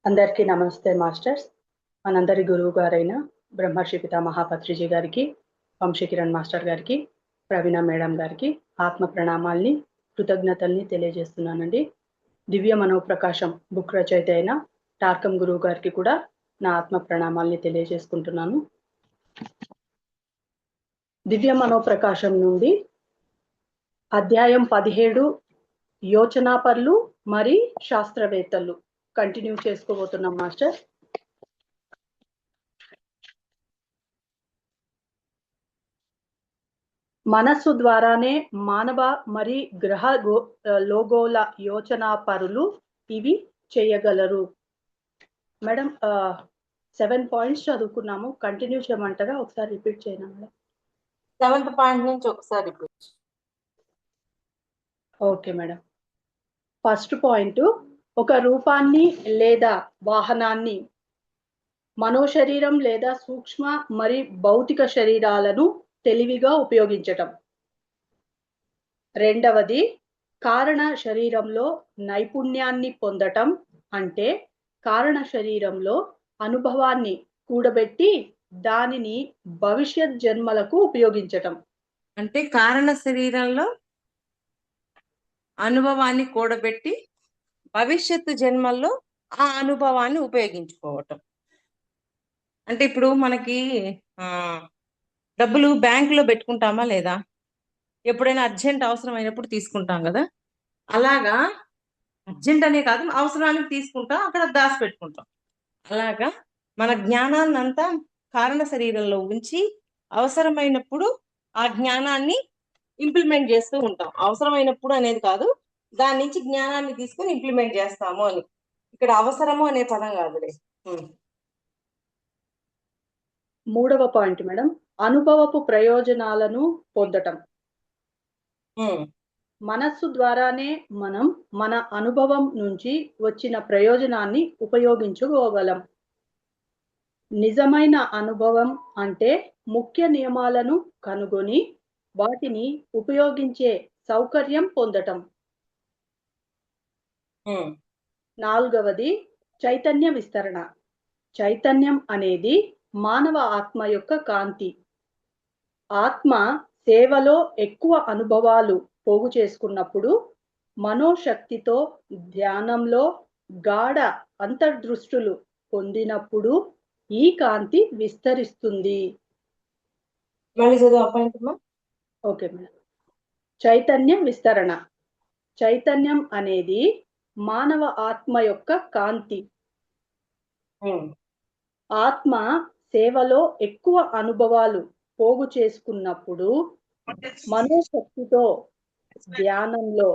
అందరికీ నమస్తే మాస్టర్స్. మనందరి గురువు గారైన బ్రహ్మర్షి పితామహ పత్రిజీ గారికి, వంశీకిరణ్ మాస్టర్ గారికి, ప్రవీణ మేడం గారికి ఆత్మ ప్రణామాల్ని, కృతజ్ఞతల్ని తెలియజేస్తున్నానండి. దివ్య మనోప్రకాశం బుక్ రచయిత అయిన టార్కం గురువు గారికి కూడా నా ఆత్మ ప్రణామాల్ని తెలియజేసుకుంటున్నాను. దివ్య మనోప్రకాశం నుండి అధ్యాయం 17 యోచనాపరులు మరి శాస్త్రవేత్తలు కంటిన్యూ చేసుకోబోతున్నాం మాస్టర్. మనస్సు ద్వారానే మానవ మరి గ్రహ లోగోల యోచనాపరులు ఇవి చేయగలరు. మేడం 7 పాయింట్స్ చదువుకున్నాము, కంటిన్యూ చేయమంటారా? ఒకసారి రిపీట్ చేయనా మేడం? 7th పాయింట్ నుంచి ఒకసారి repeat. Okay madam. First point, ఒక రూపాన్ని లేదా వాహనాన్ని మనోశరీరం లేదా సూక్ష్మ మరి భౌతిక శరీరాలను తెలివిగా ఉపయోగించటం. రెండవది, కారణ శరీరంలో నైపుణ్యాన్ని పొందటం అంటే కారణ శరీరంలో అనుభవాన్ని కూడబెట్టి దానిని భవిష్యత్ జన్మలకు ఉపయోగించటం. అంటే కారణ శరీరంలో అనుభవాన్ని కూడబెట్టి భవిష్యత్తు జన్మల్లో ఆ అనుభవాన్ని ఉపయోగించుకోవటం. అంటే ఇప్పుడు మనకి డబ్బులు బ్యాంకులో పెట్టుకుంటామా లేదా? ఎప్పుడైనా అర్జెంట్ అవసరం అయినప్పుడు తీసుకుంటాం కదా, అలాగా అర్జెంట్ అనే కాదు, అవసరానికి తీసుకుంటాం, అక్కడ దాచి పెట్టుకుంటాం. అలాగా మన జ్ఞానాన్ని అంతా కారణ శరీరంలో ఉంచి అవసరమైనప్పుడు ఆ జ్ఞానాన్ని ఇంప్లిమెంట్ చేస్తూ ఉంటాం. అవసరమైనప్పుడు అనేది కాదు, దాని నుంచి జ్ఞానాన్ని తీసుకుని ఇంప్లిమెంట్ చేస్తాము అని. ఇక్కడ అవసరము అనే పదం కాదులే. మూడవ పాయింట్ మేడం, అనుభవపు ప్రయోజనాలను పొందటం. మనస్సు ద్వారానే మనం మన అనుభవం నుంచి వచ్చిన ప్రయోజనాన్ని ఉపయోగించుకోగలం. నిజమైన అనుభవం అంటే ముఖ్య నియమాలను కనుగొని వాటిని ఉపయోగించే సౌకర్యం పొందటం. నాలుగవది, చైతన్య విస్తరణ. చైతన్యం అనేది మానవ ఆత్మ యొక్క కాంతి. ఆత్మ సేవలో ఎక్కువ అనుభవాలు పోగు చేసుకున్నప్పుడు, మనోశక్తితో ధ్యానంలో గాఢ అంతర్దృష్టులు పొందినప్పుడు ఈ కాంతి విస్తరిస్తుంది. Okay madam. చైతన్య విస్తరణ. చైతన్యం అనేది మానవ ఆత్మ యొక్క కాంతి. ఆత్మ సేవలో ఎక్కువ అనుభవాలు పోగు చేసుకున్నప్పుడు, మనోశక్తితో ధ్యానంలో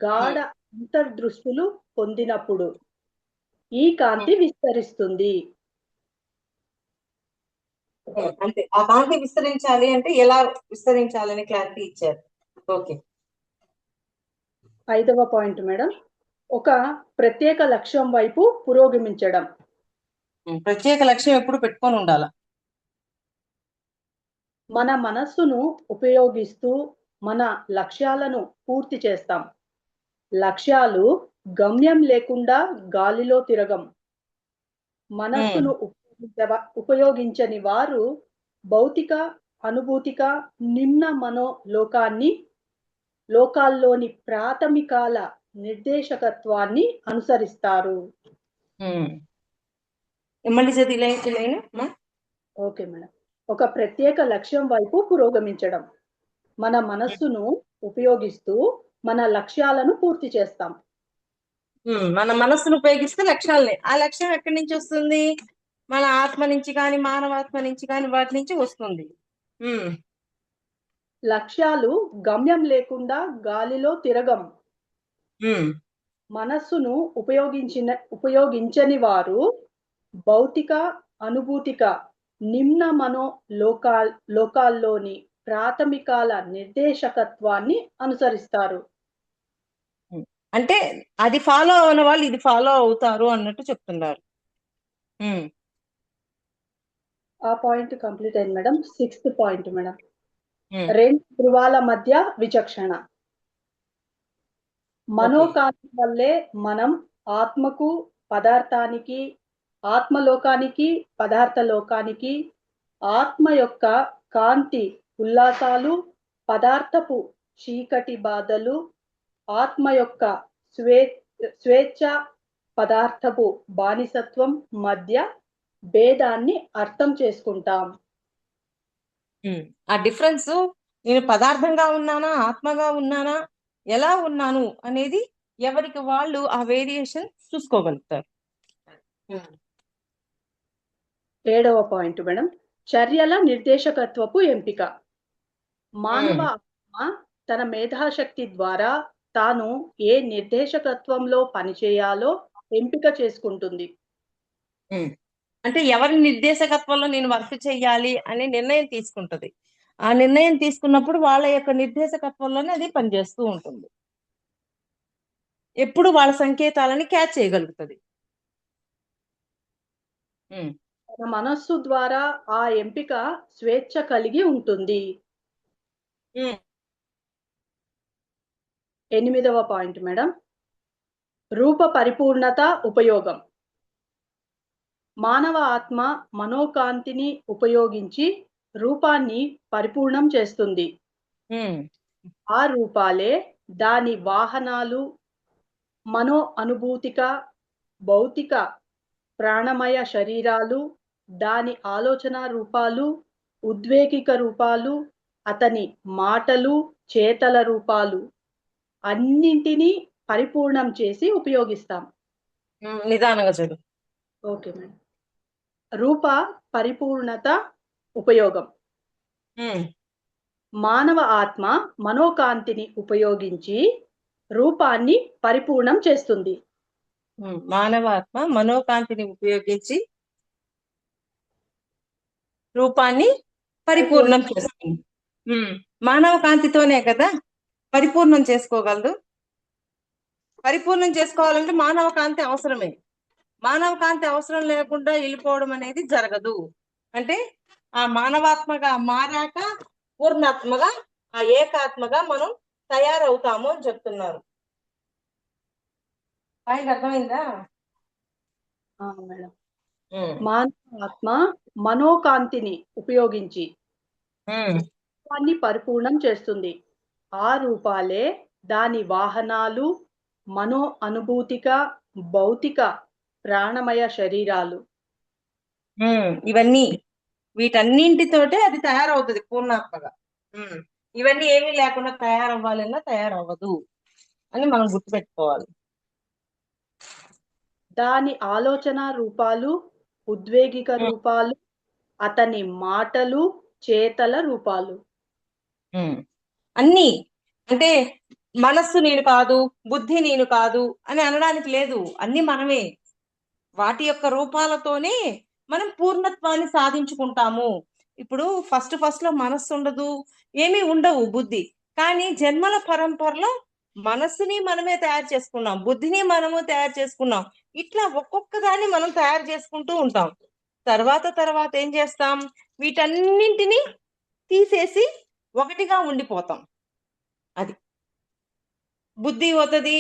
గాఢ అంతర్దృష్టులు పొందినప్పుడు ఈ కాంతి విస్తరిస్తుంది. అంటే ఆ కాంతి విస్తరించాలి అంటే ఎలా విస్తరించాలని క్లారిటీ ఇచ్చారు. ఓకే. ఐదవ పాయింట్ మేడం, ఒక ప్రత్యేక లక్ష్యం వైపు పురోగమించడం. ప్రత్యేక లక్ష్యం ఎప్పుడు పెట్టుకొని ఉండాలా? మన మనస్సును ఉపయోగిస్తూ మన లక్ష్యాలను పూర్తి చేస్తాం. లక్ష్యాలు గమ్యం లేకుండా గాలిలో తిరగం. మనస్సును ఉపయోగించని వారు భౌతిక అనుభూతిక నిమ్న మనో లోకాల్లోని ప్రాథమికాల నిర్దేశకత్వాన్ని అనుసరిస్తారు. Okay madam. ఒక ప్రత్యేక లక్ష్యం వైపు పురోగమించడం. మన మనస్సును ఉపయోగిస్తూ మన లక్ష్యాలను పూర్తి చేస్తాం. మన మనస్సును ఉపయోగిస్తే లక్ష్యాలని, ఆ లక్ష్యం ఎక్కడి నుంచి వస్తుంది? మన ఆత్మ నుంచి కానీ మానవాత్మ నుంచి కానీ వాటి నుంచి వస్తుంది. లక్ష్యాలు గమ్యం లేకుండా గాలిలో తిరగం. మనస్సును ఉపయోగించని వారు భౌతిక అనుభూతిక నిమ్న మనో లోకాల్లోని ప్రాథమికాల నిర్దేశకత్వాన్ని అనుసరిస్తారు. అంటే అది ఫాలో అవన వాళ్ళు ఇది ఫాలో అవుతారు అన్నట్టు చెప్తున్నారు. ఆ పాయింట్ కంప్లీట్ అయింది మేడం. 6th పాయింట్ మేడం, రెండు ధృవాల మధ్య విచక్షణ. మనోకాంతి వల్లే మనం ఆత్మకు, పదార్థానికి, ఆత్మలోకానికి, పదార్థ లోకానికి, ఆత్మ యొక్క కాంతి ఉల్లాసాలు, పదార్థపు చీకటి బాధలు, ఆత్మ యొక్క స్వేచ్ఛ, పదార్థపు బానిసత్వం మధ్య భేదాన్ని అర్థం చేసుకుంటాం. ఆ డిఫరెన్స్, నేను పదార్థంగా ఉన్నానా, ఆత్మగా ఉన్నానా, ఎలా ఉన్నాను అనేది ఎవరికి వాళ్ళు ఆ వేరియేషన్ చూసుకోగలుగుతారు. 7వ పాయింట్ మేడం, చర్యల నిర్దేశకత్వపు ఎంపిక. మానవ ఆత్మ తన మేధాశక్తి ద్వారా తాను ఏ నిర్దేశకత్వంలో పనిచేయాలో ఎంపిక చేసుకుంటుంది. అంటే ఎవరి నిర్దేశకత్వంలో నేను వర్క్ చేయాలి అనే నిర్ణయం తీసుకుంటది. ఆ నిర్ణయం తీసుకున్నప్పుడు వాళ్ళ యొక్క నిర్దేశకత్వంలోనే అది పనిచేస్తూ ఉంటుంది. ఎప్పుడు వాళ్ళ సంకేతాలని క్యాచ్ చేయగలుగుతుంది. తన మనస్సు ద్వారా ఆ ఎంపిక స్వేచ్ఛ కలిగి ఉంటుంది. 8వ పాయింట్ మేడం, రూప పరిపూర్ణత ఉపయోగం. మానవ ఆత్మ మనోకాంతిని ఉపయోగించి రూపాన్ని పరిపూర్ణం చేస్తుంది. ఆ రూపాలే దాని వాహనాలు, మనో అనుభూతిక, భౌతిక ప్రాణమయ శరీరాలు, దాని ఆలోచన రూపాలు, ఉద్వేగిక రూపాలు, అతని మాటలు, చేతల రూపాలు అన్నింటినీ పరిపూర్ణం చేసి ఉపయోగిస్తాం. నిదానంగా చదువు. Okay madam. రూప పరిపూర్ణత ఉపయోగం. మానవ ఆత్మ మనోకాంతిని ఉపయోగించి రూపాన్ని పరిపూర్ణం చేస్తుంది. మానవ ఆత్మ మనోకాంతిని ఉపయోగించి రూపాన్ని పరిపూర్ణం చేస్తుంది. మానవ కాంతితోనే కదా పరిపూర్ణం చేసుకోగలదు. పరిపూర్ణం చేసుకోవాలంటే మానవ కాంతి అవసరమే. మానవ కాంతి అవసరం లేకుండా వెళ్ళిపోవడం అనేది జరగదు. అంటే ఆ మానవాత్మగా మారాక పూర్ణాత్మగా, ఆ ఏకాత్మగా మనం తయారవుతాము అని చెప్తున్నారు. ఆయనకు అర్థమైందా మేడం? మానవ ఆత్మ మనోకాంతిని ఉపయోగించి రూపాన్ని పరిపూర్ణం చేస్తుంది. ఆ రూపాలే దాని వాహనాలు, మనో అనుభూతిక, భౌతిక ప్రాణమయ శరీరాలు. ఇవన్నీ వీటన్నింటితోటే అది తయారవుతుంది పూర్ణాత్మగా. ఇవన్నీ ఏమీ లేకుండా తయారవ్వాలన్నా తయారవ్వదు అని మనం గుర్తుపెట్టుకోవాలి. దాని ఆలోచన రూపాలు, ఉద్వేగిక రూపాలు, అతని మాటలు, చేతల రూపాలు అన్నీ. అంటే మనస్సు నేను కాదు, బుద్ధి నేను కాదు అని అనడానికి లేదు. అన్ని మనమే. వాటి యొక్క రూపాలతోనే మనం పూర్ణత్వాన్ని సాధించుకుంటాము. ఇప్పుడు ఫస్ట్ లో మనస్సు ఉండదు, ఏమీ ఉండవు, బుద్ధి. కానీ జన్మల పరంపరలో మనస్సుని మనమే తయారు చేసుకున్నాం, బుద్ధిని మనము తయారు చేసుకున్నాం. ఇట్లా ఒక్కొక్క దాన్ని మనం తయారు చేసుకుంటూ ఉంటాం. తర్వాత ఏం చేస్తాం? వీటన్నింటినీ తీసేసి ఒకటిగా ఉండిపోతాం. అది బుద్ధి అవుతుంది,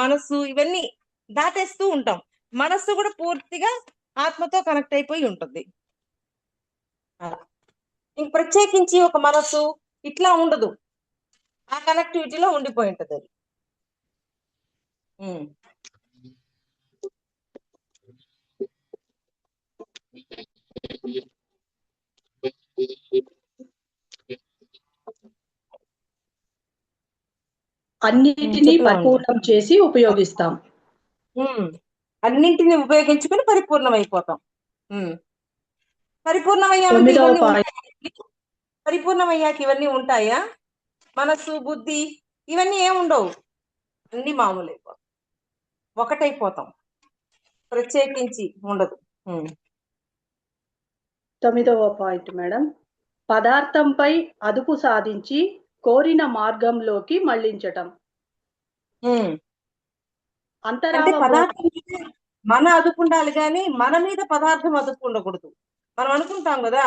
మనస్సు, ఇవన్నీ దాటేస్తూ ఉంటాం. మనస్సు కూడా పూర్తిగా ఆత్మతో కనెక్ట్ అయిపోయి ఉంటుంది. అలా ఇంక ప్రత్యేకించి ఒక మనస్సు ఇట్లా ఉండదు, ఆ కనెక్టివిటీలో ఉండిపోయి ఉంటుంది అది. అన్నిటినీ పరిపూర్ణం చేసి ఉపయోగిస్తాం. అన్నింటినీ ఉపయోగించుకుని పరిపూర్ణమైపోతాం. పరిపూర్ణమయ్యాక ఇవన్నీ ఉంటాయా? మనస్సు, బుద్ధి ఇవన్నీ ఏముండవు, అన్ని మామూలు అయిపోతాం, ఒకటైపోతాం, ప్రత్యేకించి ఉండదు. 9వ పాయింట్ మేడం, పదార్థంపై అదుపు సాధించి కోరిన మార్గంలోకి మళ్లించటం. అంటే పదార్థం మన అదుపు ఉండాలి, కానీ మన మీద పదార్థం అదుపు ఉండకూడదు. మనం అనుకుంటాం కదా,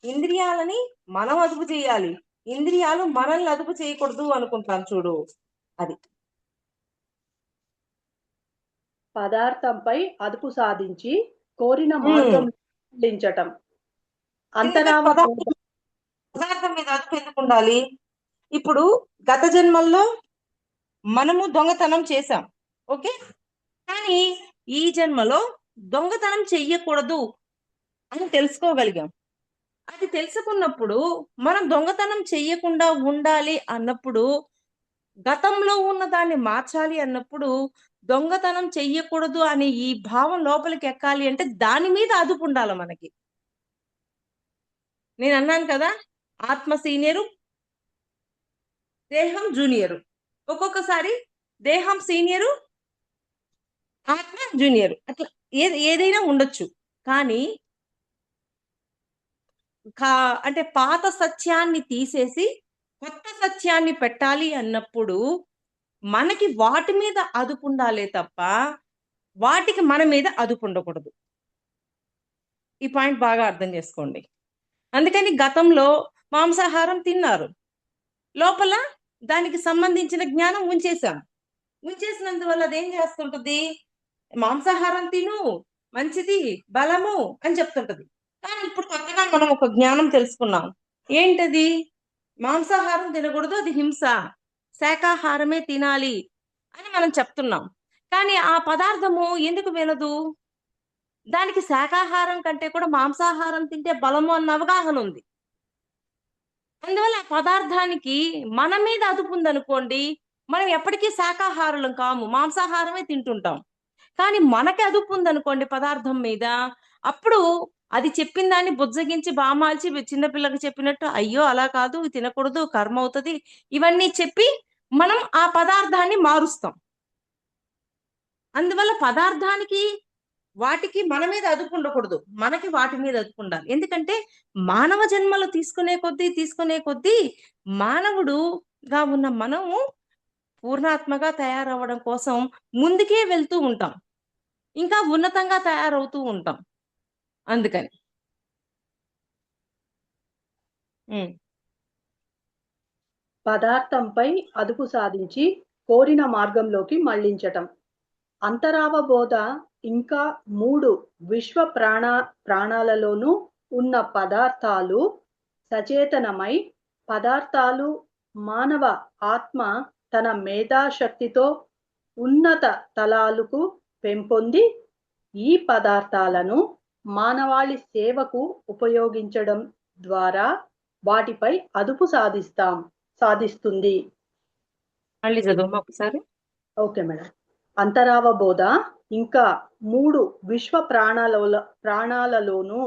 ఇంద్రియాలని మనం అదుపు చేయాలి, ఇంద్రియాలు మనల్ని అదుపు చేయకూడదు అనుకుంటాం. చూడు, అది పదార్థంపై అదుపు సాధించి కోరిన ఉమ్. మార్గం మళ్లించటం. ఎందుకంటే అంతరావ బోధ. పదార్థం మీద అదుపు ఎందుకు ఉండాలి? ఇప్పుడు గత జన్మల్లో మనము దొంగతనం చేశాం, ఓకే, కానీ ఈ జన్మలో దొంగతనం చెయ్యకూడదు అని తెలుసుకోగలిగాం. అది తెలుసుకున్నప్పుడు మనం దొంగతనం చెయ్యకుండా ఉండాలి అన్నప్పుడు, గతంలో ఉన్న దాన్ని మార్చాలి అన్నప్పుడు, దొంగతనం చెయ్యకూడదు అనే ఈ భావం లోపలికి ఎక్కాలి అంటే దాని మీద అదుపు ఉండాలి మనకి. నేను అన్నాను కదా, ఆత్మ సీనియరు, దేహం జూనియరు. ఒక్కొక్కసారి దేహం సీనియరు, ఆత్మ జూనియర్, అట్లా ఏదైనా ఉండొచ్చు. కానీ అంటే పాత సత్యాన్ని తీసేసి కొత్త సత్యాన్ని పెట్టాలి అన్నప్పుడు మనకి వాటి మీద అదుపు ఉండాలే తప్ప వాటికి మన మీద అదుపు ఉండకూడదు. ఈ పాయింట్ బాగా అర్థం చేసుకోండి. అందుకని గతంలో మాంసాహారం తిన్నారు, లోపల దానికి సంబంధించిన జ్ఞానం ఉంచేసినందువల్ల అదేం చేస్తుంటది, మాంసాహారం తిను, మంచిది, బలము అని చెప్తుంటది. కానీ ఇప్పుడు కొత్తగా మనం ఒక జ్ఞానం తెలుసుకున్నాం. ఏంటది? మాంసాహారం తినకూడదు, అది హింస, శాకాహారమే తినాలి అని మనం చెప్తున్నాం. కానీ ఆ పదార్థము ఎందుకు వినదు? దానికి శాకాహారం కంటే కూడా మాంసాహారం తింటే బలము అన్న అవగాహన ఉంది. అందువల్ల ఆ పదార్థానికి మన మీద అదుపు ఉందనుకోండి, మనం ఎప్పటికీ శాకాహారులం కాము, మాంసాహారమే తింటుంటాం. కానీ మనకి అదుపు ఉందనుకోండి పదార్థం మీద, అప్పుడు అది చెప్పిన దాన్ని బుజ్జగించి బామాల్చి చిన్నపిల్లకి చెప్పినట్టు అయ్యో అలా కాదు, తినకూడదు, కర్మ అవుతుంది, ఇవన్నీ చెప్పి మనం ఆ పదార్థాన్ని మారుస్తాం. అందువల్ల పదార్థానికి వాటికి మన మీద అదుపు ఉండకూడదు, మనకి వాటి మీద అదుపు ఉండాలి. ఎందుకంటే మానవ జన్మలు తీసుకునే కొద్దీ మానవుడుగా ఉన్న మనము పూర్ణాత్మగా తయారవ్వడం కోసం ముందుకే వెళ్తూ ఉంటాం, ఇంకా ఉన్నతంగా తయారవుతూ ఉంటాం. అందుకని పదార్థంపై అదుపు సాధించి కోరిన మార్గంలోకి మళ్లించటం. అంతరావబోధ ఇంకా 3 విశ్వ ప్రాణాలలోనూ ఉన్న పదార్థాలు సచేతనమై పదార్థాలు మానవ ఆత్మ తన మేధాశక్తితో ఉన్నత తలాలకు పెంపొంది ఈ పదార్థాలను మానవాళి సేవకు ఉపయోగించడం ద్వారా వాటిపై అదుపు సాధిస్తుంది. మళ్ళీ చదువు ఒకసారి. Okay madam. అంతరావబోధ ఇంకా 3 విశ్వ ప్రాణాలలోనూ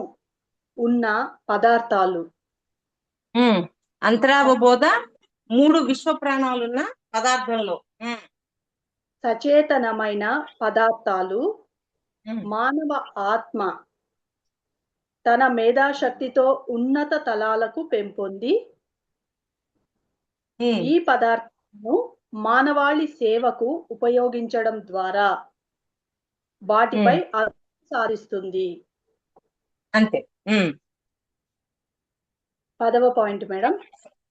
ఉన్న పదార్థాలు. అంతరావబోధ 3 విశ్వ ప్రాణాలున్న పదార్థంలో సచేతనమైన పదార్థాలు మానవ ఆత్మ తన మేధాశక్తితో ఉన్నత తలాలకు పెంపొంది ఈ పదార్థాలను మానవాళి సేవకు ఉపయోగించడం ద్వారా వాటిపై సాధిస్తుంది. అంతే. 10వ పాయింట్ మేడం.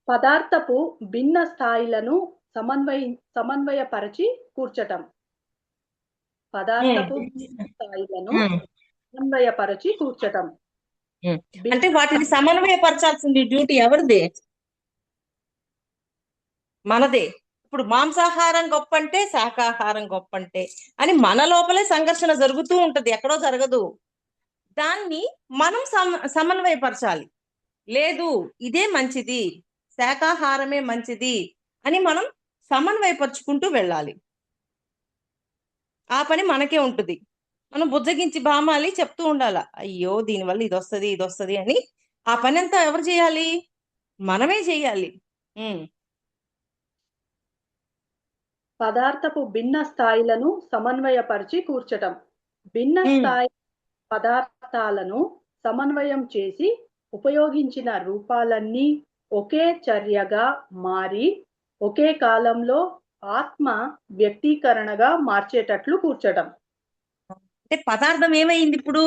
పదార్థపు భిన్న స్థాయిలను సమన్వయపరచి కూర్చటం. పదార్థపు భిన్న స్థాయిలను సమన్వయపరచి కూర్చటం. అంటే వాటిని సమన్వయపరచాల్సింది డ్యూటీ ఎవరిదే? మనదే. ఇప్పుడు మాంసాహారం గొప్ప అంటే, శాకాహారం గొప్ప అంటే అని మన లోపలే సంఘర్షణ జరుగుతూ ఉంటది, ఎక్కడో జరగదు. దాన్ని మనం సమన్వయపరచాలి. లేదు ఇదే మంచిది, శాకాహారమే మంచిది అని మనం సమన్వయపరుచుకుంటూ వెళ్ళాలి. ఆ పని మనకే ఉంటుంది. మనం బుజ్జగించి బామాలి చెప్తూ ఉండాల, అయ్యో దీనివల్ల ఇది వస్తుంది అని. ఆ పని అంతా ఎవరు చేయాలి? మనమే చేయాలి. పదార్థపు భిన్న స్థాయిలను సమన్వయపరిచి కూర్చటం. భిన్న స్థాయి పదార్థాలను సమన్వయం చేసి ఉపయోగించిన రూపాలన్నీ ఒకే చర్యగా మారి ఒకే కాలంలో ఆత్మ వ్యక్తీకరణగా మార్చేటట్లు కూర్చటం. అంటే పదార్థం ఏమైంది? ఇప్పుడు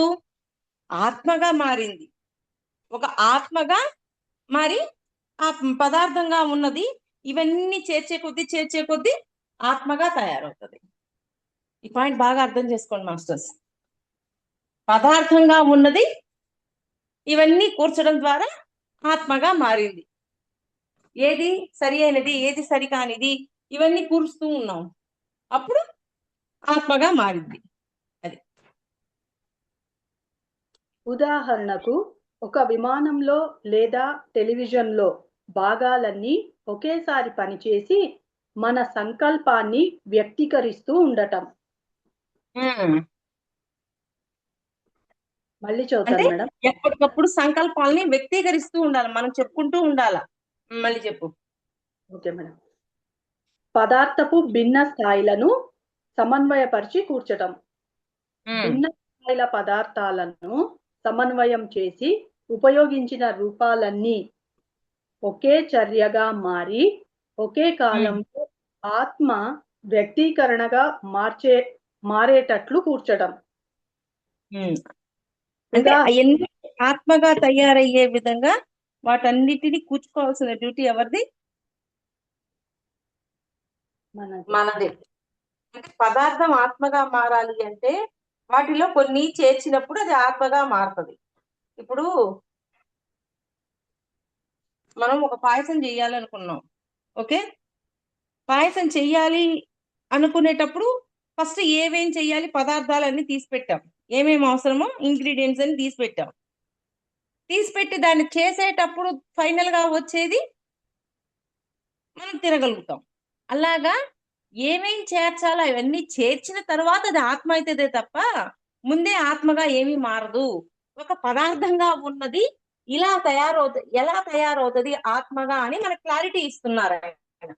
ఆత్మగా మారింది. ఒక ఆత్మగా మరి ఆ పదార్థంగా ఉన్నది ఇవన్నీ చేర్చే కొద్దీ ఆత్మగా తయారవుతుంది. ఈ పాయింట్ బాగా అర్థం చేసుకోండి మాస్టర్స్. పదార్థంగా ఉన్నది ఇవన్నీ కూర్చడం ద్వారా ఆత్మగా మారింది. ఏది సరి అయినది, ఏది సరికానిది, ఇవన్నీ కూరుస్తూ ఉన్నాం, అప్పుడు ఆత్మగా మారింది. అది ఉదాహరణకు ఒక విమానంలో లేదా టెలివిజన్లో భాగాలన్నీ ఒకేసారి పనిచేసి మన సంకల్పాన్ని వ్యక్తీకరిస్తూ ఉండటం. మళ్ళీ అంటే చదువుతాను మేడం. ఎప్పటికప్పుడు సంకల్పాలని వ్యక్తీకరిస్తూ ఉండాలి, మనం చెప్పుకుంటూ ఉండాలి. మళ్ళీ చెప్పు. Okay madam. పదార్థపు భిన్న స్థాయిలను సమన్వయపరిచి కూర్చటం. భిన్న స్థాయిల పదార్థాలను సమన్వయం చేసి ఉపయోగించిన రూపాలన్నీ ఒకే చర్యగా మారి ఒకే కాలంలో ఆత్మ వ్యక్తీకరణగా మారేటట్లు కూర్చడం. అంటే అవన్నీ ఆత్మగా తయారయ్యే విధంగా వాటన్నిటిని కూర్చుకోవాల్సిన డ్యూటీ ఎవరిది? మనదే. అంటే పదార్థం ఆత్మగా మారాలి అంటే వాటిలో కొన్ని చేర్చినప్పుడు అది ఆత్మగా మారుతుంది. ఇప్పుడు మనం ఒక పాయసం చెయ్యాలనుకున్నాం, ఓకే? పాయసం చెయ్యాలి అనుకునేటప్పుడు ఫస్ట్ ఏమేం చెయ్యాలి, పదార్థాలన్నీ తీసి పెట్టాం, ఏమేమి అవసరమో ఇంగ్రీడియంట్స్ అని తీసి పెట్టాం. తీసిపెట్టి దాన్ని చేసేటప్పుడు ఫైనల్ గా వచ్చేది మనం తినగలుగుతాం. అలాగా ఏమేం చేర్చాలో అవన్నీ చేర్చిన తర్వాత అది ఆత్మ అవుతుందే తప్ప ముందే ఆత్మగా ఏమీ మారదు. ఒక పదార్థంగా ఉన్నది ఇలా తయారవుతుంది, ఎలా తయారవుతుంది ఆత్మగా అని మనకు క్లారిటీ ఇస్తున్నారు ఆయన.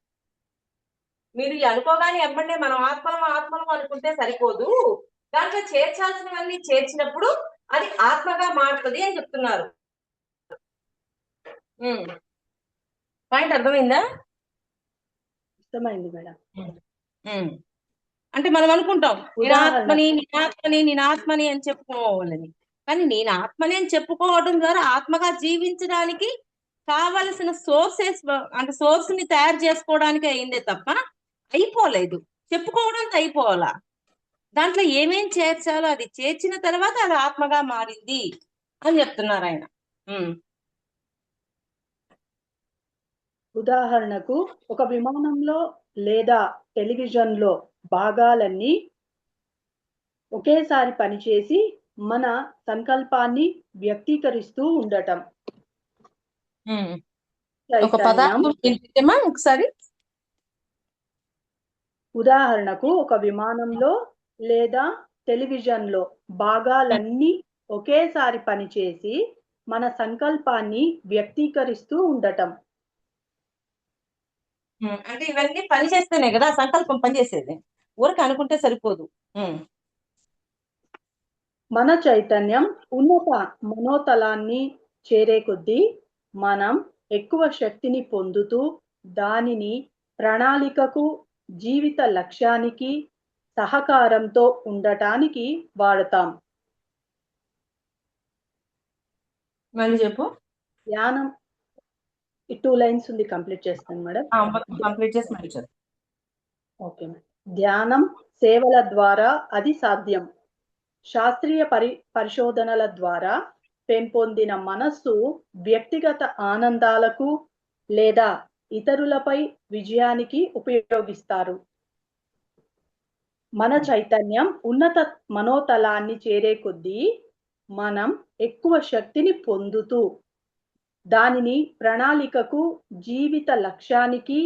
మీరు అనుకోగానే ఎవ్వండి మనం ఆత్మలం ఆత్మలం అనుకుంటే సరిపోదు, దాంట్లో చేర్చాల్సినవన్నీ చేర్చినప్పుడు అది ఆత్మగా మారుతుంది అని చెప్తున్నారు. పాయింట్ అర్థమైందా? అర్థమైంది మేడం. అంటే మనం అనుకుంటాం నేనాత్మని నేనాత్మని నేనాత్మని అని చెప్పుకోవాలని, కానీ నేను ఆత్మని అని చెప్పుకోవడం ద్వారా ఆత్మగా జీవించడానికి కావలసిన సోర్సెస్ అంటే సోర్స్ ని తయారు చేసుకోవడానికి అయిందే తప్ప అయిపోలేదు. చెప్పుకోవడానికి అయిపోవాలా, దాంట్లో ఏమేం చేర్చాలో అది చేర్చిన తర్వాత అది ఆత్మగా మారింది అని చెప్తున్నారు ఆయన. ఉదాహరణకు ఒక విమానంలో లేదా టెలివిజన్లో భాగాలన్నీ ఒకేసారి పనిచేసి మన సంకల్పాన్ని వ్యక్తీకరిస్తూ ఉండటం. ఒక పదార్థం ఏంటమ్మా ఒకసారి? ఉదాహరణకు ఒక విమానంలో లేదా టెలివిజన్లో భాగాలన్నీ ఒకేసారి పనిచేసి మన సంకల్పాన్ని వ్యక్తీకరిస్తూ ఉండటం. అంటే ఇవన్నీ పని చేస్తేనే కదా సంకల్పం పనిచేసేది, ఊరికి అనుకుంటే సరిపోదు. మన చైతన్యం ఉన్నత మనోతలాన్ని చేరే కొద్దీ మనం ఎక్కువ శక్తిని పొందుతూ దానిని ప్రణాళికకు, జీవిత లక్ష్యానికి, సహకారంతో ఉండటానికి వాడతాం. మళ్ళీ చెప్పు. ధ్యానం 2 లైన్స్ ఉంది, కంప్లీట్ చేస్తాను మేడం. కంప్లీట్ చేసి మళ్ళీ చెప్పు. Okay madam. ధ్యానం సేవల ద్వారా అది సాధ్యం. శాస్త్రీయ పరిశోధనల ద్వారా పెంపొందిన మనస్సు వ్యక్తిగత ఆనందాలకు లేదా ఇతరులపై విజయానికి ఉపయోగిస్తారు. మన చైతన్యం ఉన్నత మనోతలాన్ని చేరే కొద్దీ మనం ఎక్కువ శక్తిని పొందుతూ దానిని ప్రణాళికకు, జీవిత లక్ష్యానికి,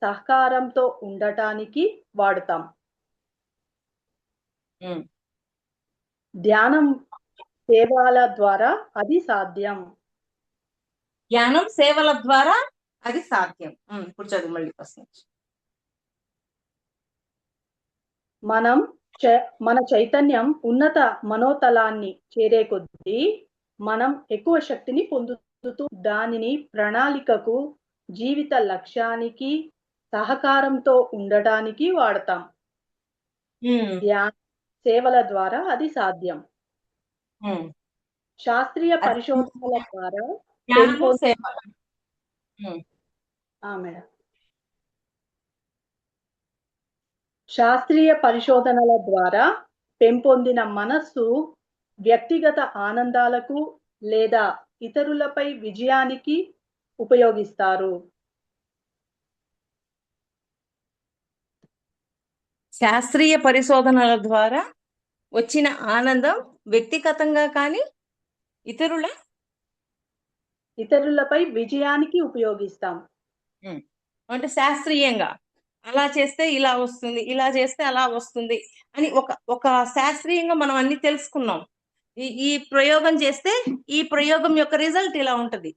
సహకారంతో ఉండటానికి వాడతాం. ధ్యానం సేవల ద్వారా అది సాధ్యం. ధ్యానం సేవల ద్వారా అది సాధ్యం. ఇప్పుడు చదువు మళ్ళీ ఫస్ట్ నుంచి. మన చైతన్యం ఉన్నత మనోతలాన్ని చేరే కొద్దీ మనం ఎక్కువ శక్తిని పొందుతూ దానిని ప్రణాళికకు, జీవిత లక్ష్యానికి, సహకారంతో ఉండటానికి వాడతాం. ధ్యాన సేవల ద్వారా అది సాధ్యం. శాస్త్రీయ పరిశోధనల ద్వారా మేడం శాస్త్రీయ పరిశోధనల ద్వారా పెంపొందిన మనస్సు వ్యక్తిగత ఆనందాలకు లేదా ఇతరులపై విజయానికి ఉపయోగిస్తారు. శాస్త్రీయ పరిశోధనల ద్వారా వచ్చిన ఆనందం వ్యక్తిగతంగా కానీ ఇతరులపై విజయానికి ఉపయోగిస్తాం. అంటే శాస్త్రీయంగా అలా చేస్తే ఇలా వస్తుంది, ఇలా చేస్తే అలా వస్తుంది అని ఒక శాస్త్రీయంగా మనం అన్ని తెలుసుకున్నాం. ఈ ప్రయోగం చేస్తే ఈ ప్రయోగం యొక్క రిజల్ట్ ఇలా ఉంటది,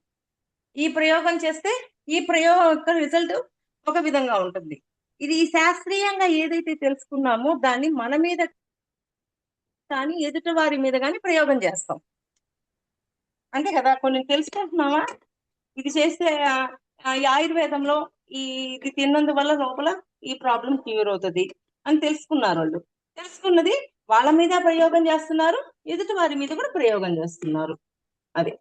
ఈ ప్రయోగం చేస్తే ఈ ప్రయోగం యొక్క రిజల్ట్ ఒక విధంగా ఉంటుంది. ఇది శాస్త్రీయంగా ఏదైతే తెలుసుకున్నామో దాన్ని మన మీద కానీ ఎదుటి వారి మీద కానీ ప్రయోగం చేస్తాం. అంతే కదా, కొన్ని తెలుసుకుంటున్నావా, ఇది చేస్తే ఈ ఆయుర్వేదంలో ఇది తిన్నందువల్ల లోపల ఈ ప్రాబ్లం క్యూర్ అవుతుంది అని తెలుసుకున్నారు. వాళ్ళు తెలుసుకున్నది వాళ్ళ మీద ప్రయోగం చేస్తున్నారు, ఎదుటి వారి మీద కూడా ప్రయోగం చేస్తున్నారు. అది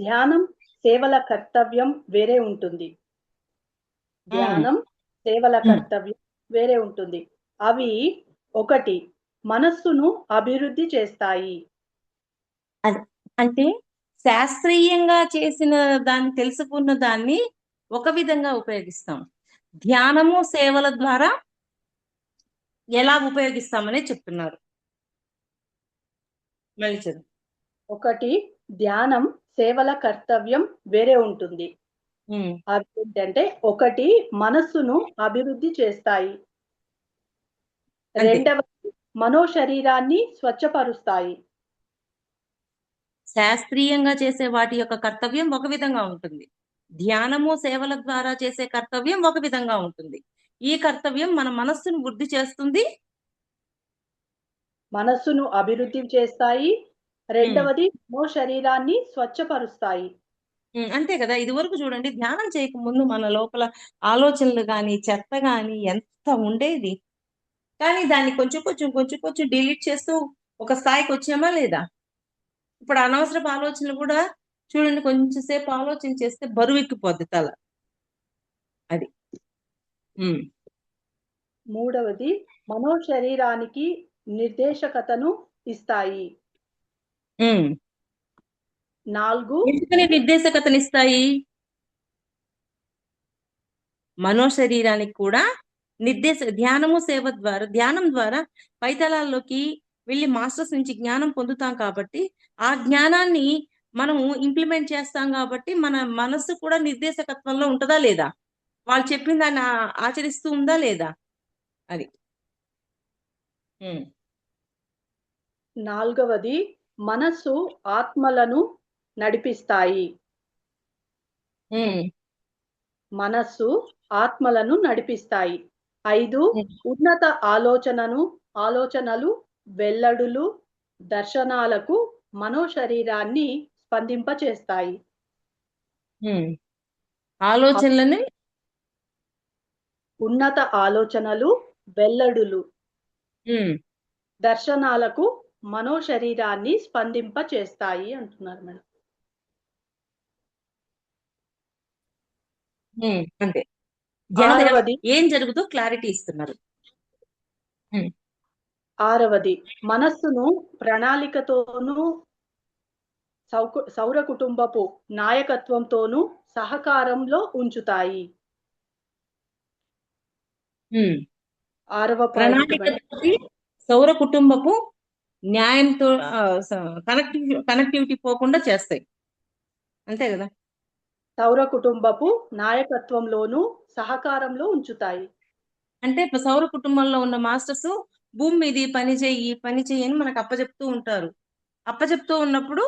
ధ్యానం సేవల కర్తవ్యం వేరే ఉంటుంది. ధ్యానం సేవల కర్తవ్యం వేరే ఉంటుంది. అవి ఒకటి మనస్సును అభివృద్ధి చేస్తాయి. అంటే శాస్త్రీయంగా చేసిన దాన్ని తెలుసుకున్న దాన్ని ఒక విధంగా ఉపయోగిస్తాం. ధ్యానము సేవల ద్వారా ఎలా ఉపయోగిస్తామనే చెప్తున్నారు. మళ్ళీ చదువు. ఒకటి ధ్యానం సేవల కర్తవ్యం వేరే ఉంటుంది. అవి ఏంటంటే ఒకటి మనస్సును అభివృద్ధి చేస్తాయి, రెండవది మనోశరీరాన్ని స్వచ్ఛపరుస్తాయి. శాస్త్రీయంగా చేసే వాటి యొక్క కర్తవ్యం ఒక విధంగా ఉంటుంది, ధ్యానము సేవల ద్వారా చేసే కర్తవ్యం ఒక విధంగా ఉంటుంది. ఈ కర్తవ్యం మన మనస్సును వృద్ధి చేస్తుంది, మనస్సును అభివృద్ధి చేస్తాయి, రెండవది మనోశరీరాన్ని స్వచ్ఛపరుస్తాయి. అంతే కదా. ఇది వరకు చూడండి, ధ్యానం చేయక ముందు మన లోపల ఆలోచనలు కానీ చెత్త కానీ ఎంత ఉండేది, కానీ దాన్ని కొంచెం కొంచెం కొంచెం కొంచెం డిలీట్ చేస్తూ ఒక స్థాయికి వచ్చామా లేదా? ఇప్పుడు అనవసరపు ఆలోచనలు కూడా చూడండి, కొంచెం సేపు ఆలోచన చేస్తే బరువు ఎక్కిపోద్ది తల. అది మూడవది మనోశరీరానికి నిర్దేశకతను ఇస్తాయి. 4 ఎందుకని నిర్దేశకతనిస్తాయి? మనోశరీరానికి కూడా ధ్యానం ద్వారా పైతలాల్లోకి వెళ్ళి మాస్టర్స్ నుంచి జ్ఞానం పొందుతాం కాబట్టి ఆ జ్ఞానాన్ని మనము ఇంప్లిమెంట్ చేస్తాం కాబట్టి మన మనస్సు కూడా నిర్దేశకత్వంలో ఉంటుందా లేదా? వాళ్ళు చెప్పిన దాన్ని ఆచరిస్తూ ఉందా లేదా? అది 4వది మనస్సు ఆత్మలను నడిపిస్తాయి. మనస్సు ఆత్మలను నడిపిస్తాయి. 5 ఉన్నత ఆలోచనలు వెల్లడులు దర్శనాలకు మనోశరీరాన్ని స్పందింపచేస్తాయి. ఆలోచనలని ఉన్నత ఆలోచనలు వెల్లడులు దర్శనాలకు మనోశరీరాన్ని స్పందింపచేస్తాయి అంటున్నారు మేడం. అంతే. ఆరవది ఏం జరుగుతుందో క్లారిటీ ఇస్తున్నారు. 6వది మనస్సును ప్రణాళికతోనూ సౌర కుటుంబపు నాయకత్వంతోనూ సహకారంలో ఉంచుతాయి. 6వ ప్రణాళిక సౌర కుటుంబపు న్యాయంతో కనెక్టివిటీ పోకుండా చేస్తాయి. అంతే కదా. సౌర కుటుంబపు నాయకత్వంలోనూ సహకారంలో ఉంచుతాయి. అంటే సౌర కుటుంబంలో ఉన్న మాస్టర్స్ భూమి మీద పని చెయ్యి అని మనకు అప్పచెప్తూ ఉంటారు. అప్పచెప్తూ ఉన్నప్పుడు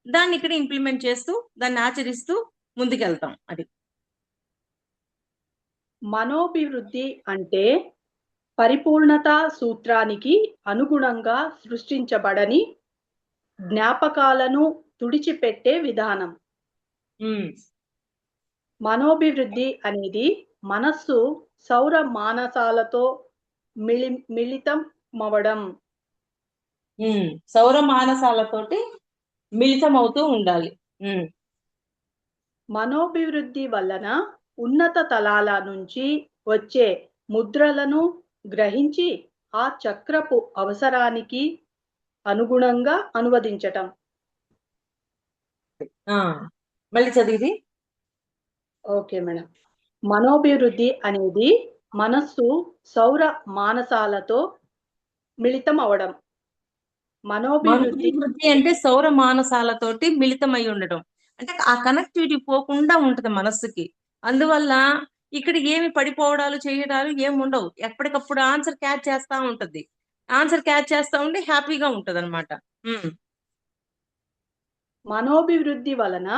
దాన్ని ఇక్కడ ఇంప్లిమెంట్ చేస్తూ దాన్ని ఆచరిస్తూ ముందుకెళ్తాం. అది మనోభివృద్ధి అంటే పరిపూర్ణత సూత్రానికి అనుగుణంగా సృష్టించబడని జ్ఞాపకాలను తుడిచిపెట్టే విధానం. మనోభివృద్ధి అనేది మనస్సు సౌర మానసాలతో మిళితమవడం. సౌర మానసాలతోటి మిళితమవుతూ ఉండాలి. మనోభివృద్ధి వలన ఉన్నత తలాల నుంచి వచ్చే ముద్రలను గ్రహించి ఆ చక్రపు అవసరానికి అనుగుణంగా అనువదించటం. మళ్ళీ చదివి. Okay madam. మనోభివృద్ధి అనేది మనస్సు సౌర మానసాలతో మిళితం అవడం. మనోభివృద్ధి మనోభివృద్ధి అంటే సౌర మానసాలతోటి మిళితమై ఉండటం. అంటే ఆ కనెక్టివిటీ పోకుండా ఉంటది మనస్సుకి. అందువల్ల ఇక్కడ ఏమి పడిపోవడాలు చేయడాలు ఏమి ఉండవు. ఎప్పటికప్పుడు ఆన్సర్ క్యాచ్ చేస్తా ఉంటది. ఆన్సర్ క్యాచ్ చేస్తా ఉంటే హ్యాపీగా ఉంటది అనమాట. మనోభివృద్ధి వలన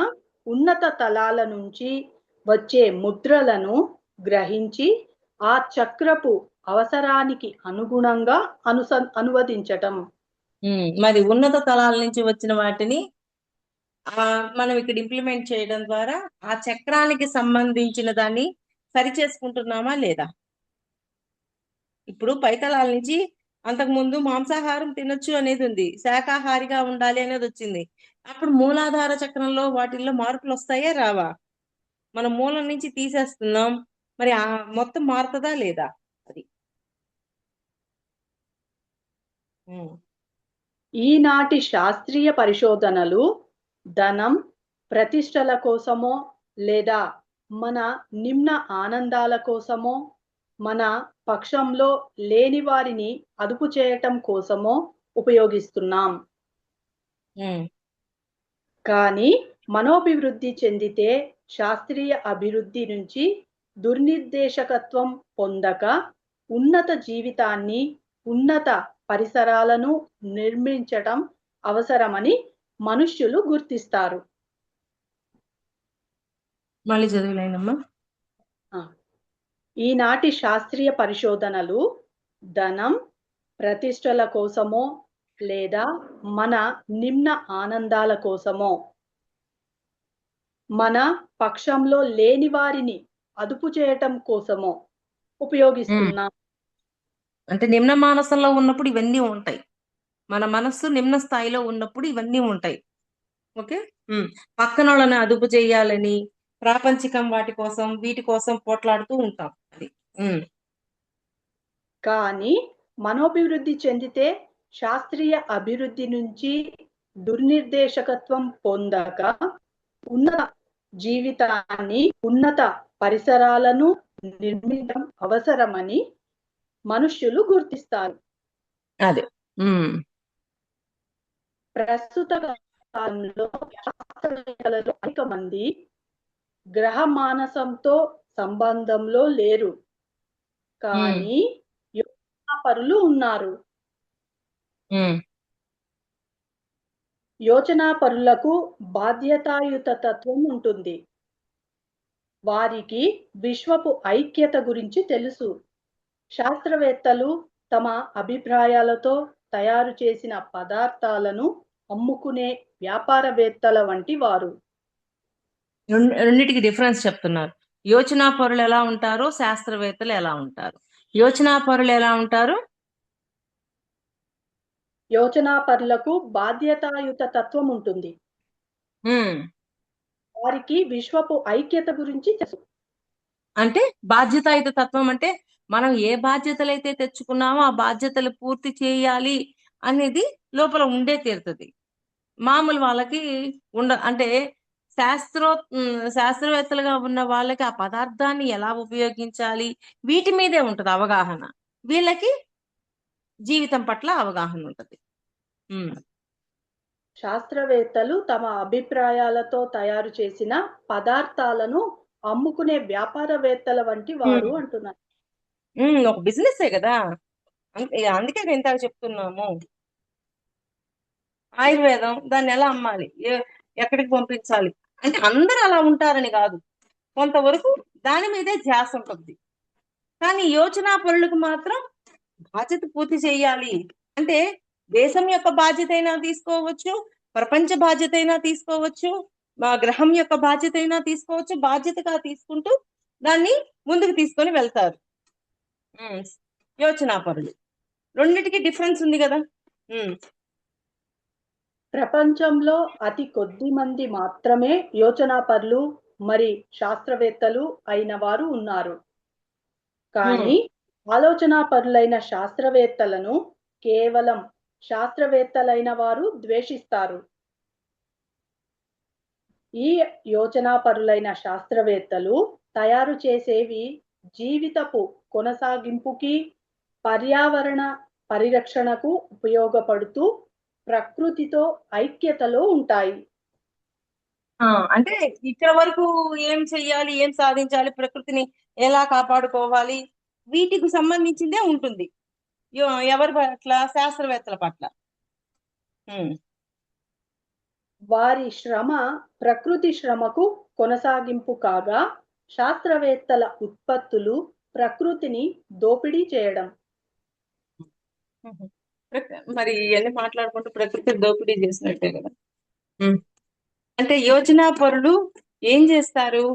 ఉన్నత తలాల నుంచి వచ్చే ముద్రలను గ్రహించి ఆ చక్రపు అవసరానికి అనుగుణంగా అనువదించటం. మరి ఉన్నత తలాల నుంచి వచ్చిన వాటిని మనం ఇక్కడ ఇంప్లిమెంట్ చేయడం ద్వారా ఆ చక్రానికి సంబంధించిన దాన్ని సరి చేసుకుంటున్నామా లేదా? ఇప్పుడు పైతలాల నుంచి అంతకుముందు మాంసాహారం తినొచ్చు అనేది ఉంది, శాకాహారిగా ఉండాలి అనేది వచ్చింది. అప్పుడు మూలాధార చక్రంలో వాటిల్లో మార్పులు వస్తాయా రావా? మనం మూలం నుంచి తీసేస్తున్నాం, మరి ఆ మొత్తం మారుతుందా లేదా? అది ఈనాటి శాస్త్రీయ పరిశోధనలు ధనం, ప్రతిష్టల కోసమో లేదా మన నిమ్న ఆనందాల కోసమో, మన పక్షంలో లేని వారిని అదుపు చేయటం కోసమో ఉపయోగిస్తున్నాం. కానీ మనోభివృద్ధి చెందితే శాస్త్రీయ అభివృద్ధి నుంచి దుర్నిర్దేశకత్వం పొందక ఉన్నత జీవితాన్ని, ఉన్నత పరిసరాలను నిర్మించటం అవసరమని మనుష్యులు గుర్తిస్తారు. మళ్ళీ చదివిలేనమ్మా. ఈనాటి శాస్త్రీయ పరిశోధనలు ధనం, ప్రతిష్టల కోసమో లేదా మన నిమ్న ఆనందాల కోసమో, మన పక్షంలో లేని వారిని అదుపు చేయటం కోసమో ఉపయోగిస్తున్నాం. అంటే నిమ్న మానసంలో ఉన్నప్పుడు ఇవన్నీ ఉంటాయి. మన మనస్సు నిమ్న స్థాయిలో ఉన్నప్పుడు ఇవన్నీ ఉంటాయి. ఓకే. పక్కన వాళ్ళని అదుపు చేయాలని, ప్రాపంచికం వాటి కోసం వీటి కోసం పోట్లాడుతూ ఉంటాం. అది కానీ మనోభివృద్ధి చెందితే శాస్త్రీయ అభివృద్ధి నుంచి దుర్నిర్దేశకత్వం పొందక ఉన్నత జీవితాన్ని, ఉన్నత పరిసరాలను నిర్మించడం అవసరమని మనుష్యులు గుర్తిస్తారు. అదే ప్రస్తుత కాలంలో శాస్త్రవేత్తలలో అనేక మంది గ్రహ మానసంతో సంబంధంలో లేరు, కానీ యోచనాపరులు ఉన్నారు. యోచనాపరులకు బాధ్యతాయుత తత్వం ఉంటుంది. వారికి విశ్వపు ఐక్యత గురించి తెలుసు. శాస్త్రవేత్తలు తమ అభిప్రాయాలతో తయారు చేసిన పదార్థాలను అమ్ముకునే వ్యాపారవేత్తల వంటి వారు. రెండింటికి డిఫరెన్స్ చెప్తున్నారు. యోచనాపరులు ఎలా ఉంటారో శాస్త్రవేత్తలు ఎలా ఉంటారు. యోచనాపరులు ఎలా ఉంటారు? యోచనాపరులకు బాధ్యతాయుత తత్వం ఉంటుంది. వారికి విశ్వపు ఐక్యత గురించి తెలుసు. అంటే బాధ్యతాయుత తత్వం అంటే మనం ఏ బాధ్యతలైతే తెచ్చుకున్నామో ఆ బాధ్యతలు పూర్తి చేయాలి అనేది లోపల ఉండే తీరుతుంది. మామూలు వాళ్ళకి అంటే శాస్త్రవేత్తలుగా ఉన్న వాళ్ళకి ఆ పదార్థాన్ని ఎలా ఉపయోగించాలి వీటి మీదే ఉంటది అవగాహన. వీళ్ళకి జీవితం పట్ల అవగాహన ఉంటది. శాస్త్రవేత్తలు తమ అభిప్రాయాలతో తయారు చేసిన పదార్థాలను అమ్ముకునే వ్యాపారవేత్తల వంటి వారు అంటున్నారు. ఒక బిజినెస్ కదా, అందుకే ఇంత చెప్తున్నాము. ఆయుర్వేదం దాన్ని ఎలా అమ్మాలి, ఎక్కడికి పంపించాలి అంటే అందరూ అలా ఉంటారని కాదు, కొంతవరకు దాని మీదే ధ్యాస ఉంటుంది. కానీ యోచనాపరులకు మాత్రం బాధ్యత పూర్తి చేయాలి అంటే దేశం యొక్క బాధ్యత అయినా తీసుకోవచ్చు, ప్రపంచ బాధ్యత అయినా తీసుకోవచ్చు, మా గ్రహం యొక్క బాధ్యత అయినా తీసుకోవచ్చు. బాధ్యతగా తీసుకుంటూ దాన్ని ముందుకు తీసుకొని వెళ్తారు యోచనాపరులు. రెండింటికి డిఫరెన్స్ ఉంది కదా. ప్రపంచంలో అతి కొద్ది మంది మాత్రమే యోచనాపరులు మరి శాస్త్రవేత్తలు అయిన వారు ఉన్నారు. కానీ ఆలోచనాపరులైన శాస్త్రవేత్తలను కేవలం శాస్త్రవేత్తలైన వారు ద్వేషిస్తారు. ఈ యోచనాపరులైన శాస్త్రవేత్తలు తయారు చేసేవి జీవితపు కొనసాగింపుకి, పర్యావరణ పరిరక్షణకు ఉపయోగపడుతూ ప్రకృతితో ఐక్యతలో ఉంటాయి. అంటే ఇక్కడ వరకు ఏం చెయ్యాలి, ఏం సాధించాలి, ప్రకృతిని ఎలా కాపాడుకోవాలి, వీటికి సంబంధించిందే ఉంటుంది ఎవరి పట్ల, శాస్త్రవేత్తల పట్ల. వారి శ్రమ ప్రకృతి శ్రమకు కొనసాగింపు కాగా, శాస్త్రవేత్తల ఉత్పత్తులు ప్రకృతిని దోపిడీ చేయడం. మరి ఇవన్నీ మాట్లాడుకుంటూ ప్రకృతి దోపిడీ చేసినట్టే కదా. అంటే యోచనా పరులు ఏం చేస్తారు?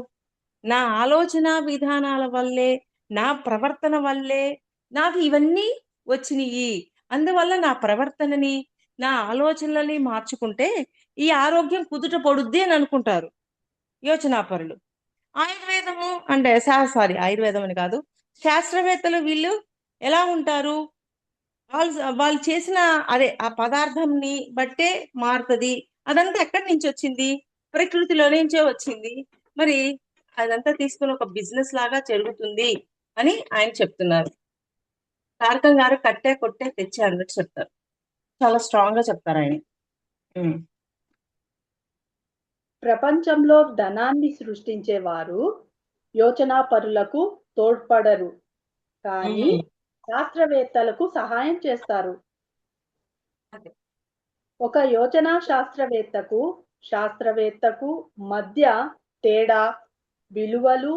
నా ఆలోచన విధానాల వల్లే, నా ప్రవర్తన వల్లే నాకు ఇవన్నీ వచ్చినాయి, అందువల్ల నా ప్రవర్తనని, నా ఆలోచనలని మార్చుకుంటే ఈ ఆరోగ్యం కుదుట పడుద్ది అని అనుకుంటారు యోచనాపరులు. ఆయుర్వేదము అంటే ఆయుర్వేదం అని కాదు, శాస్త్రవేత్తలు వీళ్ళు ఎలా ఉంటారు? వాళ్ళు చేసిన ఆ పదార్థంని బట్టే మారుతుంది, అదంతా ఎక్కడి నుంచి వచ్చింది? ప్రకృతిలో నుంచే వచ్చింది, మరి అదంతా తీసుకుని ఒక బిజినెస్ లాగా జరుగుతుంది అని ఆయన చెప్తున్నారు. తారకం గారు కట్టే కొట్టే తెచ్చే అన్నట్టు చెప్తారు, చాలా స్ట్రాంగ్ గా చెప్తారు ఆయన. ప్రపంచంలో ధనాన్ని సృష్టించేవారు యోచనాపరులకు తోడ్పడరు, కానీ శాస్త్రవేత్తలకు సహాయం చేస్తారు. ఒక యోచనా శాస్త్రవేత్తకు మధ్య తేడా విలువలు,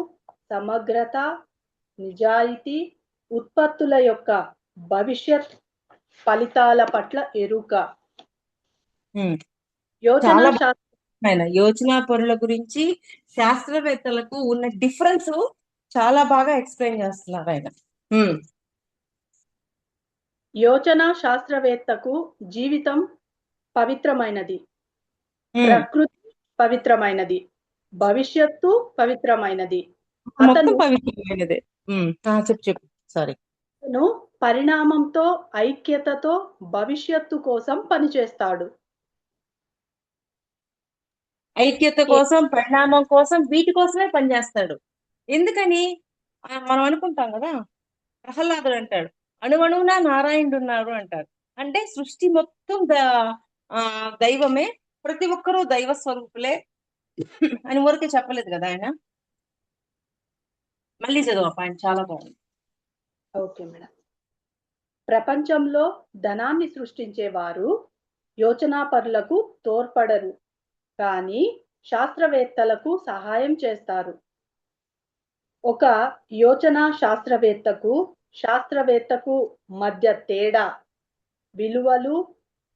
సమగ్రత, నిజాయితీ, ఉత్పత్తుల యొక్క భవిష్యత్ ఫలితాల పట్ల ఎరుక. యోచనా పరుల గురించి శాస్త్రవేత్తలకు ఉన్న డిఫరెన్స్ చాలా బాగా ఎక్స్ప్లెయిన్ చేస్తున్నారు ఆయన. యోచనా శాస్త్రవేత్తకు జీవితం పవిత్రమైనది, ప్రకృతి పవిత్రమైనది, భవిష్యత్తు పవిత్రమైనది. అతను పవిత్రమైనదే. చెప్పు సారీ. అతను పరిణామంతో, ఐక్యతతో భవిష్యత్తు కోసం పనిచేస్తాడు. ఐక్యత కోసం, పరిణామం కోసం, వీటి కోసమే పనిచేస్తాడు. ఎందుకని మనం అనుకుంటాం కదా, ప్రహ్లాదుడు అంటాడు అణువణువునా నారాయణుడు ఉన్నాడు అంటారు. అంటే సృష్టి మొత్తం దైవమే, ప్రతి ఒక్కరూ దైవ స్వరూపులే అని ఊరికే చెప్పలేదు కదా ఆయన. మళ్ళీ చదువు పాయింట్, చాలా బాగుంది. Okay madam. ప్రపంచంలో ధనాన్ని సృష్టించేవారు యోచనాపరులకు తోడ్పడరు, కానీ శాస్త్రవేత్తలకు సహాయం చేస్తారు. ఒక యోచనా శాస్త్రవేత్తకు మధ్య తేడా విలువలు,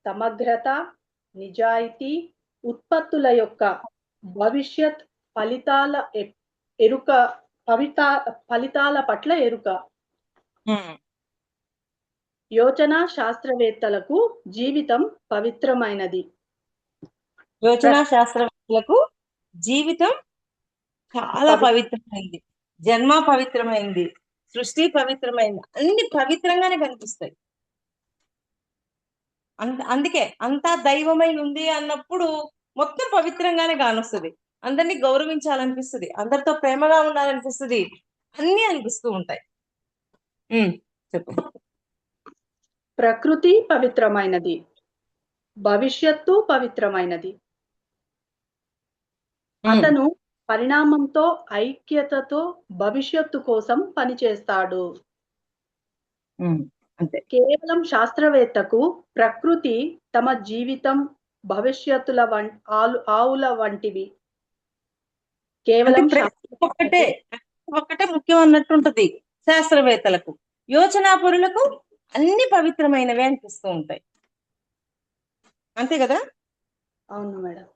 సమగ్రత, నిజాయితీ, ఉత్పత్తుల యొక్క భవిష్యత్ ఫలితాల పట్ల ఎరుక. యోచనా శాస్త్రవేత్తలకు జీవితం పవిత్రమైనది. యోచనా శాస్త్రవేత్తలకు జీవితం చాలా పవిత్రమైంది, జన్మ పవిత్రమైంది, సృష్టి పవిత్రమైంది, అన్ని పవిత్రంగానే కనిపిస్తాయి. అందుకే అంతా దైవమై ఉంది అన్నప్పుడు మొత్తం పవిత్రంగానే కానొస్తుంది. అందరినీ గౌరవించాలనిపిస్తుంది, అందరితో ప్రేమగా ఉండాలనిపిస్తుంది, అన్ని అనిపిస్తూ ఉంటాయి. చెప్పు. ప్రకృతి పవిత్రమైనది, భవిష్యత్తు పవిత్రమైనది. అతను పరిణామంతో, ఐక్యతతో భవిష్యత్తు కోసం పనిచేస్తాడు. అంతే. కేవలం శాస్త్రవేత్తకు ప్రకృతి తమ జీవితం, భవిష్యత్తుల ఆవుల వంటివి. కేవలం ఒక్కటే ముఖ్యం అన్నట్టుంటది శాస్త్రవేత్తలకు. యోచనాపరులకు అన్ని పవిత్రమైనవే అనిపిస్తూ ఉంటాయి. అంతే కదా? అవును మేడం.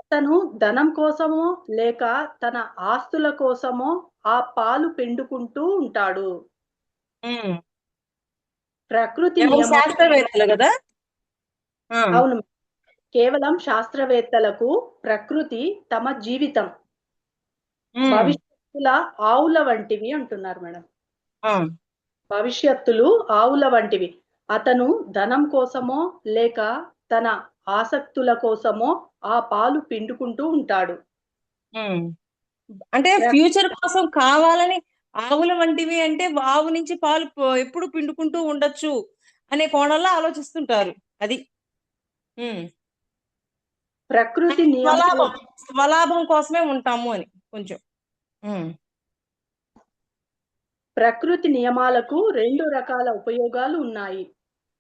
అతను ధనం కోసమో లేక తన ఆస్తుల కోసమో ఆ పాలు పిండుకుంటూ ఉంటాడు. ప్రకృతి శాస్త్రవేత్తలు కదా. అవును, కేవలం శాస్త్రవేత్తలకు ప్రకృతి తమ జీవితం, భవిష్యత్తు ఇలా ఆవుల వంటివి అంటున్నారు మేడం. ఆ, భవిష్యత్తులు ఆవుల వంటివి. అతను ధనం కోసమో లేక తన ఆసక్తుల కోసమో ఆ పాలు పిండుకుంటూ ఉంటాడు. ఉమ్. అంటే ప్ర- ఫ్యూచర్ కోసం కావాలని ఆవుల వంటివి అంటే ఆవు నుంచి పాలు ఎప్పుడు పిండుకుంటూ ఉండొచ్చు అనే కోణంలో ఆలోచిస్తుంటారు. అది. ఉమ్. ప్రకృతి నియమాలు స్వలాభం స్వలాభం కోసమే ఉంటాము అని కొంచెం. ఉమ్. ప్రకృతి నియమాలకు రెండు రకాల ఉపయోగాలు ఉన్నాయి. ఉమ్.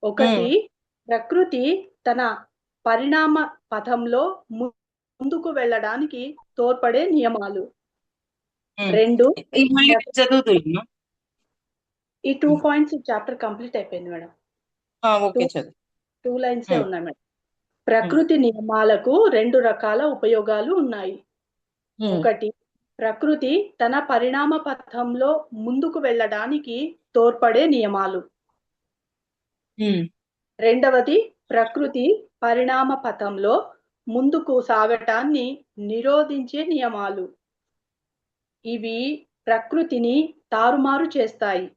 ఒకటి, ప్రకృతి తన పరిణామ పథంలో ముందుకు వెళ్ళడానికి తోడ్పడే నియమాలు. ఉమ్. రెండు, ఇది మళ్ళీ ప్ర- చదువుతున్నా. ఈ 2 పాయింట్స్ చాప్టర్ కంప్లీట్ అయిపోయింది మేడం. టూ ఓకే, చదువు. 2 లైన్సే ఉమ్. ఉన్నాయి మేడం. ఉమ్. ప్రకృతి నియమాలకు రెండు రకాల ఉపయోగాలు ఉన్నాయి. ఉమ్. ఒకటి, ప్రకృతి తన పరిణామ పథంలో ముందుకు వెళ్ళడానికి తోడ్పడే నియమాలు. ఉమ్. రెండవది, ప్రకృతి పరిణామ పథంలో ముందుకు సాగటాన్ని నిరోధించే నియమాలు. ఇవి ప్రకృతిని తారుమారు చేస్తాయి.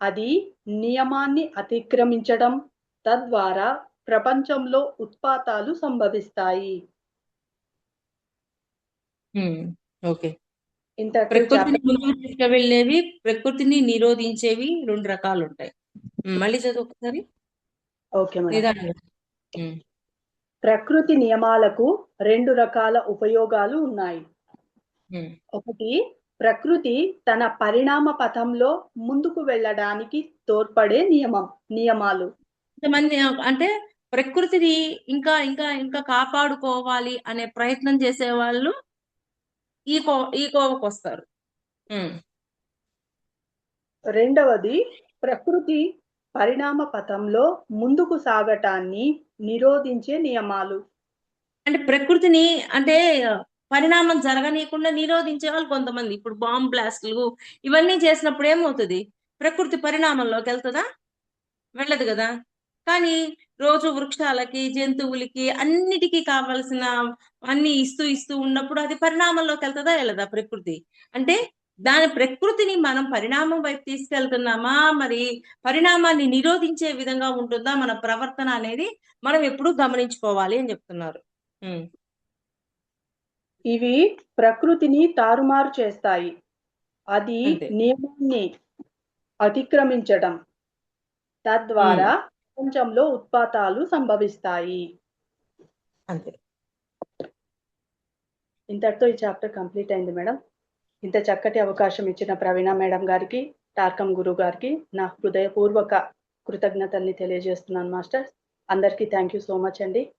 అది నియమాన్ని అతిక్రమించడం, తద్వారా ప్రపంచంలో ఉత్పాతాలు సంభవిస్తాయి. ఉమ్. ఓకే. ఇంతటితో ప్రకృతిని చాప్టర్. ముందుకు తీసుకువెళ్ళేవి, ప్రకృతిని నిరోధించేవి రెండు రకాలు ఉంటాయి. మళ్ళీ చదువు ఒకసారి ఓకే మేడం. నిదానంగా. ఉమ్. ప్రకృతి నియమాలకు రెండు రకాల ఉపయోగాలు ఉన్నాయి. ఉమ్. ఒకటి, ప్రకృతి తన పరిణామ పథంలో ముందుకు వెళ్ళడానికి తోడ్పడే నియమాలు. కొంతమంది అంటే ప్రకృతిని ఇంకా ఇంకా ఇంకా కాపాడుకోవాలి అనే ప్రయత్నం చేసే వాళ్ళు ఈ కోవకు వస్తారు. ఉమ్. రెండవది, ప్రకృతి పరిణామ పథంలో ముందుకు సాగటాన్ని నిరోధించే నియమాలు. అంటే ప్రకృతిని అంటే పరిణామం జరగనీయకుండా నిరోధించే వాళ్ళు కొంతమంది. ఇప్పుడు బాంబ్ బ్లాస్టులు ఇవన్నీ చేసినప్పుడు ఏమవుతుంది? ప్రకృతి పరిణామంలోకి వెళ్తుందా? వెళ్ళదు కదా. కానీ రోజు వృక్షాలకి, జంతువులకి అన్నిటికీ కావలసిన అన్ని ఇస్తూ ఇస్తూ ఉన్నప్పుడు అది పరిణామంలోకి వెళ్తుందా వెళ్ళదా ప్రకృతి? అంటే దాని ప్రకృతిని మనం పరిణామం వైపు తీసుకెళ్తున్నామా, మరి పరిణామాన్ని నిరోధించే విధంగా ఉంటుందా మన ప్రవర్తన అనేది మనం ఎప్పుడూ గమనించుకోవాలి అని చెప్తున్నారు. ఉమ్. ఇవి ప్రకృతిని తారుమారు చేస్తాయి. అది అంతే. నియమాన్ని అతిక్రమించడం, ఉమ్. తద్వారా ప్రపంచంలో ఉత్పాతాలు సంభవిస్తాయి. అంతే. ఇంతటితో ఈ చాప్టర్ కంప్లీట్ అయింది మేడం. ఇంత చక్కటి అవకాశం ఇచ్చిన ప్రవీణ మేడం గారికి, టార్కం గురువు గారికి నా హృదయపూర్వక కృతజ్ఞతల్ని తెలియజేస్తున్నాను మాస్టర్. అందరికీ థ్యాంక్ యూ సో మచ్ అండి.